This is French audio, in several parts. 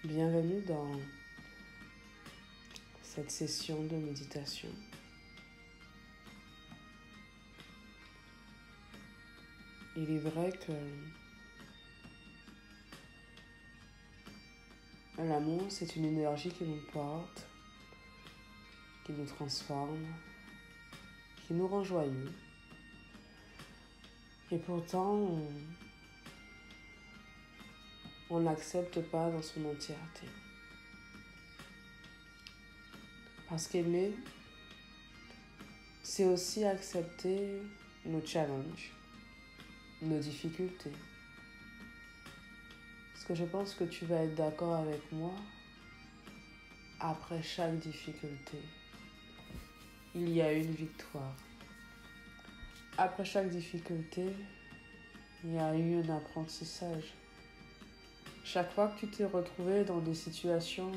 Bienvenue dans cette session de méditation. Il est vrai que l'amour, c'est une énergie qui nous porte, qui nous transforme, qui nous rend joyeux. Et pourtant, on ne l'accepte pas dans son entièreté. Parce qu'aimer, c'est aussi accepter nos challenges, nos difficultés. Parce que je pense que tu vas être d'accord avec moi, après chaque difficulté, il y a une victoire. Après chaque difficulté, il y a eu un apprentissage. Chaque fois que tu t'es retrouvé dans des situations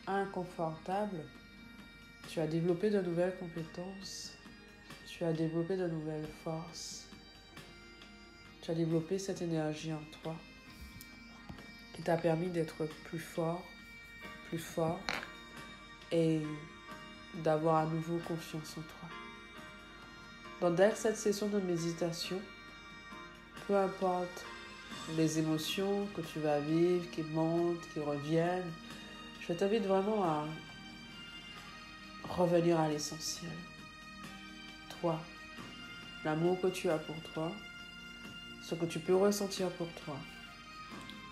inconfortables, tu as développé de nouvelles compétences, tu as développé de nouvelles forces, tu as développé cette énergie en toi qui t'a permis d'être plus fort et d'avoir à nouveau confiance en toi. Donc derrière cette session de méditation, peu importe les émotions que tu vas vivre, qui montent, qui reviennent, je t'invite vraiment à revenir à l'essentiel. Toi, l'amour que tu as pour toi, ce que tu peux ressentir pour toi,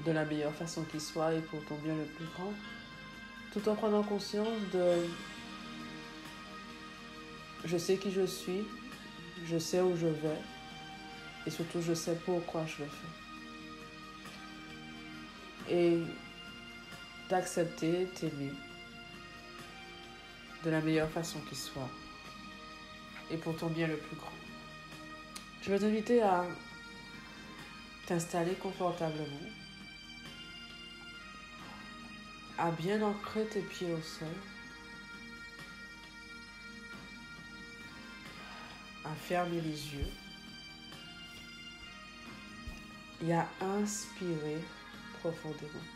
de la meilleure façon qui soit et pour ton bien le plus grand, tout en prenant conscience de je sais qui je suis, je sais où je vais et surtout je sais pourquoi je le fais. Et d'accepter, t'aimer de la meilleure façon qui soit et pour ton bien le plus grand. Je vais t'inviter à t'installer confortablement, à bien ancrer tes pieds au sol, à fermer les yeux et à inspirer profondément.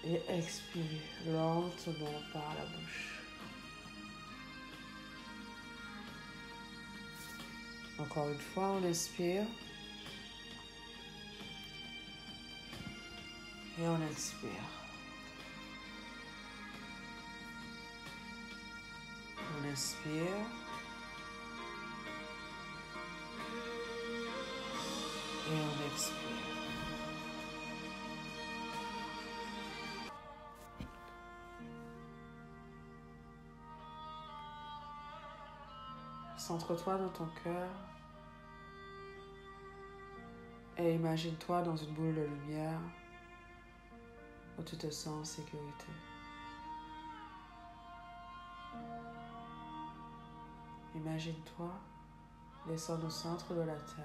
Et expirer lentement par la bouche. Encore une fois, on inspire. Et on expire. On inspire. Et on expire. Centre-toi dans ton cœur et imagine-toi dans une boule de lumière où tu te sens en sécurité. Imagine-toi descendre au centre de la terre.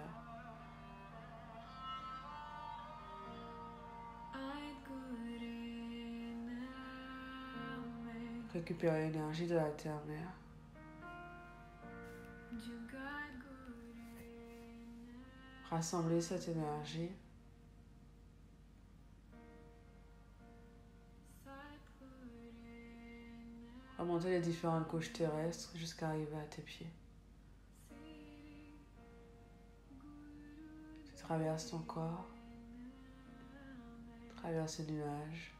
Récupérer l'énergie de la terre-mère. Rassembler cette énergie remonter les différentes couches terrestres jusqu'à arriver à tes pieds. Tu traverses ton corps, tu traverses les nuages,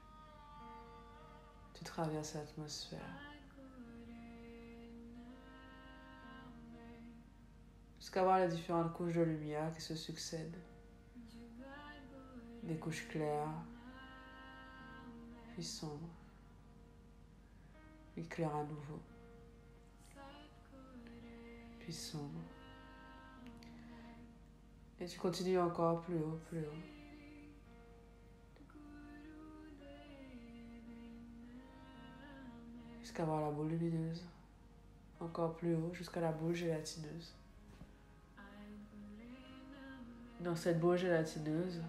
tu traverses l'atmosphère. Jusqu'à voir les différentes couches de lumière qui se succèdent. Des couches claires, puis sombres, puis claires à nouveau, puis sombre. Et tu continues encore plus haut, plus haut. Jusqu'à voir la boule lumineuse. Encore plus haut, jusqu'à la boule gélatineuse. Dans cette boule gélatineuse,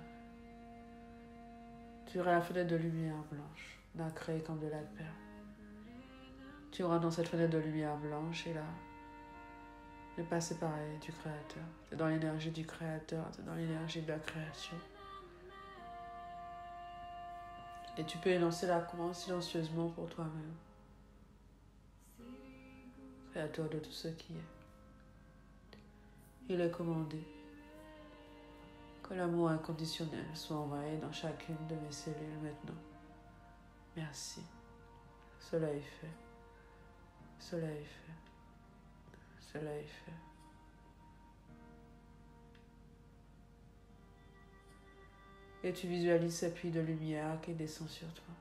tu auras la fenêtre de lumière blanche, nacrée comme de la perle. Tu rentres dans cette fenêtre de lumière blanche et là, tu n'es pas séparé du Créateur. Tu es dans l'énergie du Créateur, tu es dans l'énergie de la création. Et tu peux énoncer la commande silencieusement pour toi-même. Créateur de tout ce qui est. Il est commandé que l'amour inconditionnel soit envahi dans chacune de mes cellules maintenant. Merci. Cela est fait. Cela est fait. Cela est fait. Et tu visualises cette pluie de lumière qui descend sur toi,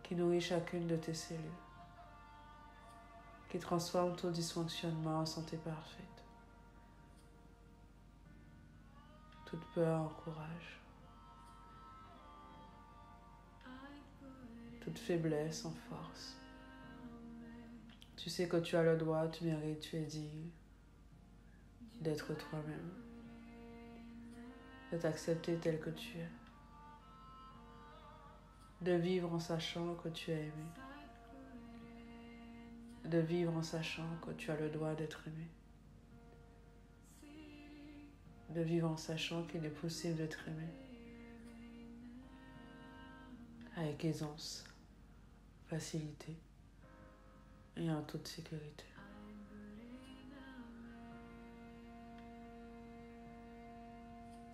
qui nourrit chacune de tes cellules, qui transforme ton dysfonctionnement en santé parfaite. Toute peur en courage, toute faiblesse en force. Tu sais que tu as le droit, tu mérites, tu es digne d'être toi-même, de t'accepter tel que tu es, de vivre en sachant que tu es aimé, de vivre en sachant que tu as le droit d'être aimé, de vivre en sachant qu'il est possible d'être aimé avec aisance, facilité et en toute sécurité.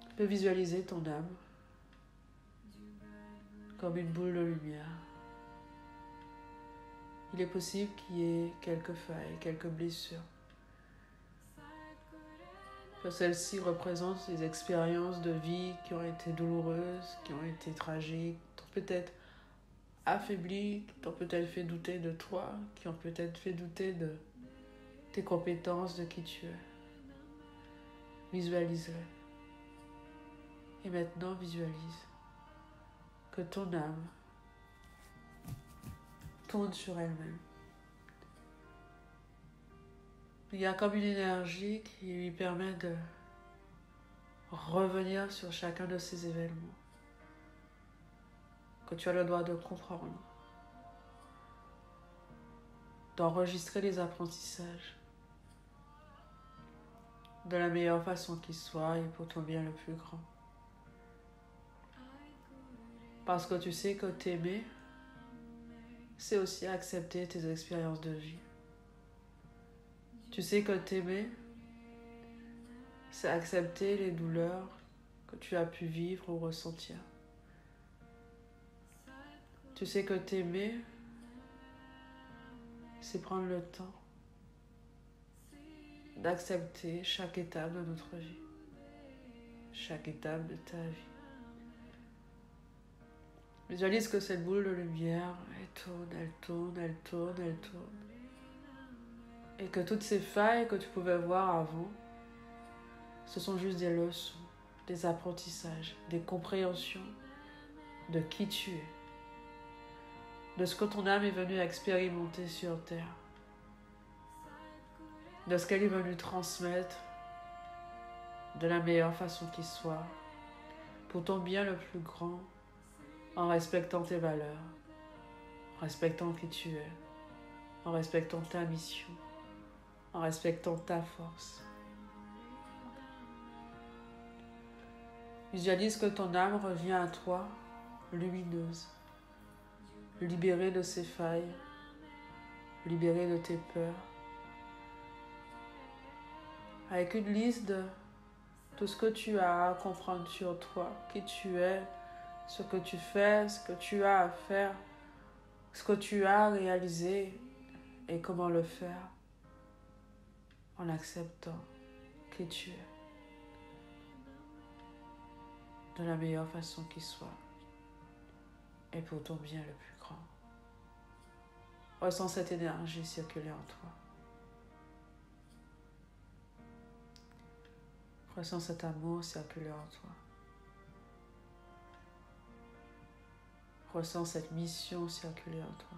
Tu peux visualiser ton âme comme une boule de lumière. Il est possible qu'il y ait quelques failles, quelques blessures. Que celles-ci représentent des expériences de vie qui ont été douloureuses, qui ont été tragiques, qui t'ont peut-être affaibli, qui t'ont peut-être fait douter de toi, qui ont peut-être fait douter de tes compétences, de qui tu es. Visualise-le. Et maintenant, visualise que ton âme tourne sur elle-même. Il y a comme une énergie qui lui permet de revenir sur chacun de ces événements que tu as le droit de comprendre, d'enregistrer les apprentissages de la meilleure façon qui soit et pour ton bien le plus grand. Parce que tu sais que t'aimer, c'est aussi accepter tes expériences de vie. Tu sais que t'aimer, c'est accepter les douleurs que tu as pu vivre ou ressentir. Tu sais que t'aimer, c'est prendre le temps d'accepter chaque étape de notre vie, chaque étape de ta vie. Visualise que cette boule de lumière, elle tourne, elle tourne, elle tourne, elle tourne. Et que toutes ces failles que tu pouvais voir avant, ce sont juste des leçons, des apprentissages, des compréhensions de qui tu es, de ce que ton âme est venue expérimenter sur Terre, de ce qu'elle est venue transmettre de la meilleure façon qui soit, pour ton bien le plus grand, en respectant tes valeurs, en respectant qui tu es, en respectant ta mission, en respectant ta force. Visualise que ton âme revient à toi, lumineuse, libérée de ses failles, libérée de tes peurs, avec une liste de tout ce que tu as à comprendre sur toi, qui tu es, ce que tu fais, ce que tu as à faire, ce que tu as à réaliser et comment le faire en acceptant qui tu es de la meilleure façon qui soit et pour ton bien le plus grand. Ressens cette énergie circuler en toi. Ressens cet amour circuler en toi. Ressens cette mission circuler en toi.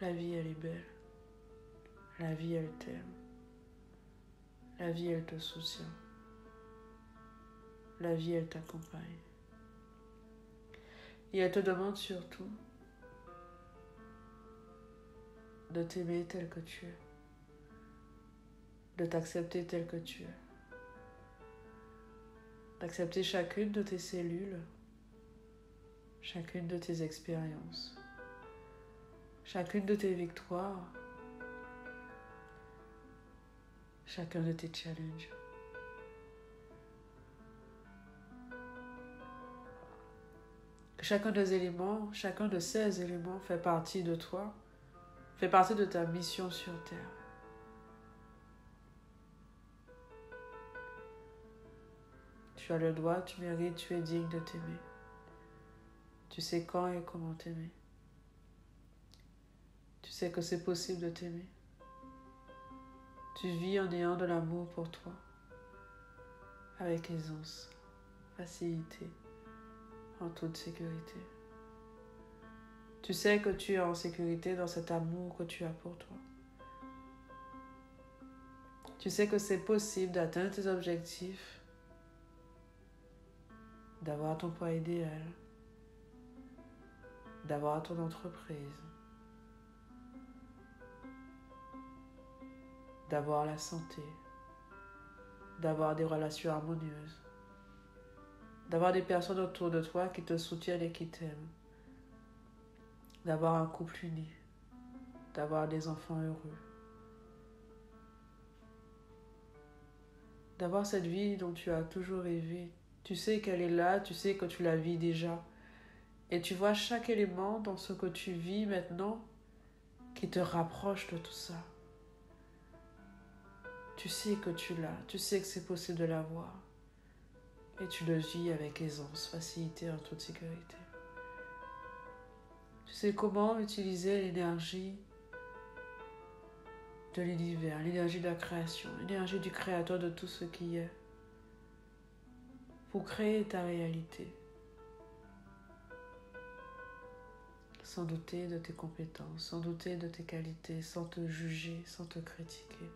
La vie, elle est belle. La vie, elle t'aime. La vie, elle te soutient. La vie, elle t'accompagne. Et elle te demande surtout de t'aimer tel que tu es, de t'accepter tel que tu es, d'accepter chacune de tes cellules, chacune de tes expériences, chacune de tes victoires, chacun de tes challenges. Chacun des éléments, chacun de ces éléments fait partie de toi, fait partie de ta mission sur Terre. Tu as le droit, tu mérites, tu es digne de t'aimer. Tu sais quand et comment t'aimer. Tu sais que c'est possible de t'aimer. Tu vis en ayant de l'amour pour toi, avec aisance, facilité, en toute sécurité. Tu sais que tu es en sécurité dans cet amour que tu as pour toi. Tu sais que c'est possible d'atteindre tes objectifs, d'avoir ton poids idéal, d'avoir ton entreprise, d'avoir la santé, d'avoir des relations harmonieuses, d'avoir des personnes autour de toi qui te soutiennent et qui t'aiment, d'avoir un couple uni, d'avoir des enfants heureux, d'avoir cette vie dont tu as toujours rêvé. Tu sais qu'elle est là, tu sais que tu la vis déjà. Et tu vois chaque élément dans ce que tu vis maintenant qui te rapproche de tout ça. Tu sais que tu l'as, tu sais que c'est possible de l'avoir. Et tu le vis avec aisance, facilité, en toute sécurité. Tu sais comment utiliser l'énergie de l'univers, l'énergie de la création, l'énergie du créateur de tout ce qui est, pour créer ta réalité. Sans douter de tes compétences, sans douter de tes qualités, sans te juger, sans te critiquer.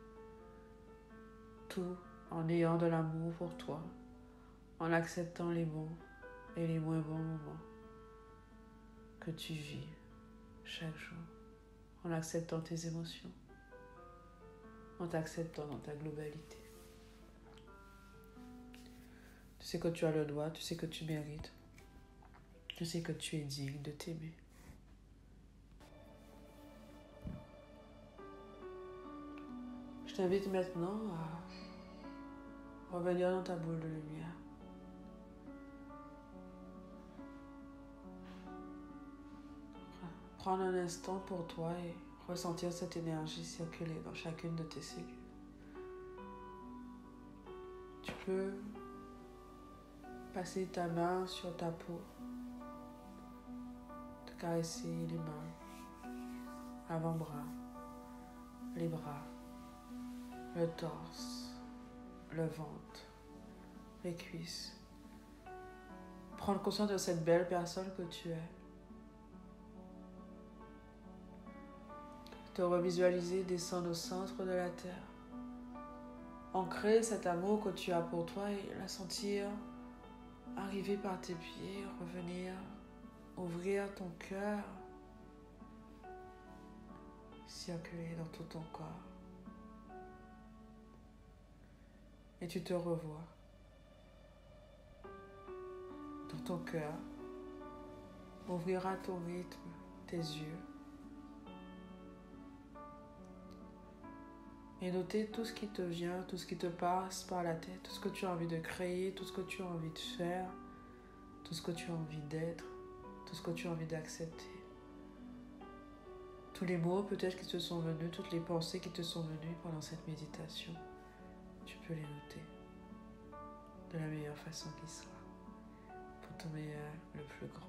Tout en ayant de l'amour pour toi, en acceptant les bons et les moins bons moments que tu vis chaque jour, en acceptant tes émotions, en t'acceptant dans ta globalité. Tu sais que tu as le droit, tu sais que tu mérites, tu sais que tu es digne de t'aimer. Je t'invite maintenant à revenir dans ta boule de lumière. Prendre un instant pour toi et ressentir cette énergie circuler dans chacune de tes cellules. Tu peux passer ta main sur ta peau, te caresser les mains, avant-bras, les bras, le torse, le ventre, les cuisses. Prendre conscience de cette belle personne que tu es. Te revisualiser descendre au centre de la terre. Ancrer cet amour que tu as pour toi et la sentir arriver par tes pieds, revenir, ouvrir ton cœur, circuler dans tout ton corps. Et tu te revois dans ton cœur, ouvrir à ton rythme tes yeux et noter tout ce qui te vient, tout ce qui te passe par la tête, tout ce que tu as envie de créer, tout ce que tu as envie de faire, tout ce que tu as envie d'être, tout ce que tu as envie d'accepter. Tous les mots peut-être qui te sont venus, toutes les pensées qui te sont venues pendant cette méditation, tu peux les noter de la meilleure façon qui soit, pour ton meilleur, le plus grand.